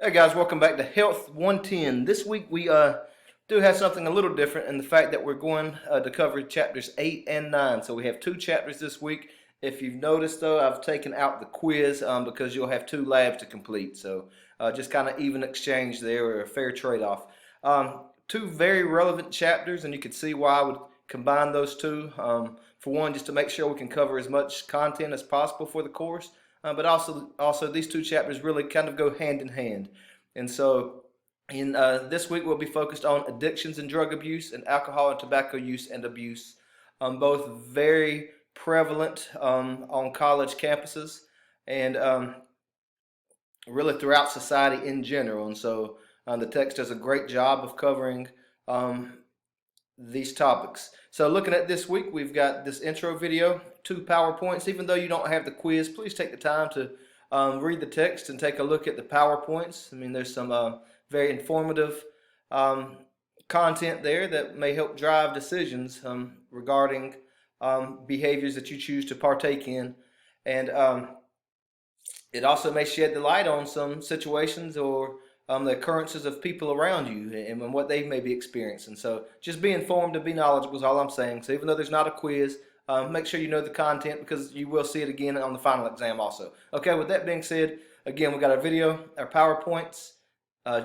Hey guys, welcome back to Health 110. This week we do have something a little different in the fact that we're going to cover chapters 8 and 9. So we have two chapters this week. If you've noticed though, I've taken out the quiz because you'll have two labs to complete. So just kind of even exchange there, or a fair trade-off. Two very relevant chapters, and you can see why I would combine those two. For one, just to make sure we can cover as much content as possible for the course. But also these two chapters really kind of go hand in hand. And so in this week we'll be focused on addictions and drug abuse, and alcohol and tobacco use and abuse, both very prevalent on college campuses and really throughout society in general. And so the text does a great job of covering these topics. So looking at this week, we've got this intro video, 2 PowerPoints. Even though you don't have the quiz, please take the time to read the text and take a look at the PowerPoints. I mean, there's some very informative content there that may help drive decisions regarding behaviors that you choose to partake in. And it also may shed the light on some situations or the occurrences of people around you and what they may be experiencing. So just be informed and be knowledgeable is all I'm saying. So even though there's not a quiz, make sure you know the content, because you will see it again on the final exam also. Okay, with that being said, again, we got our video, our PowerPoints.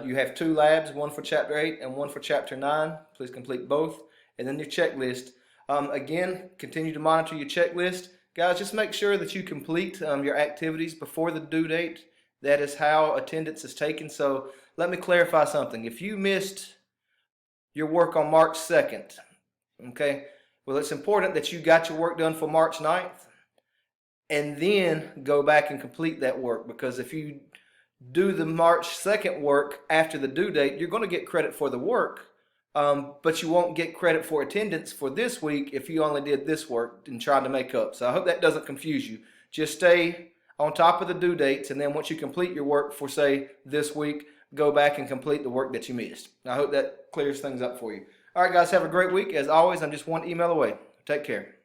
You have 2 labs, one for Chapter 8 and one for Chapter 9. Please complete both. And then your checklist. Again, continue to monitor your checklist. Guys, just make sure that you complete your activities before the due date. That is how attendance is taken. So let me clarify something. If you missed your work on March 2nd, okay, well, it's important that you got your work done for March 9th and then go back and complete that work, because if you do the March 2nd work after the due date, you're going to get credit for the work, but you won't get credit for attendance for this week if you only did this work and tried to make up. So I hope that doesn't confuse you. Just stay on top of the due dates, and then once you complete your work for, say, this week, go back and complete the work that you missed. I hope that clears things up for you. All right, guys, have a great week. As always, I'm just one email away. Take care.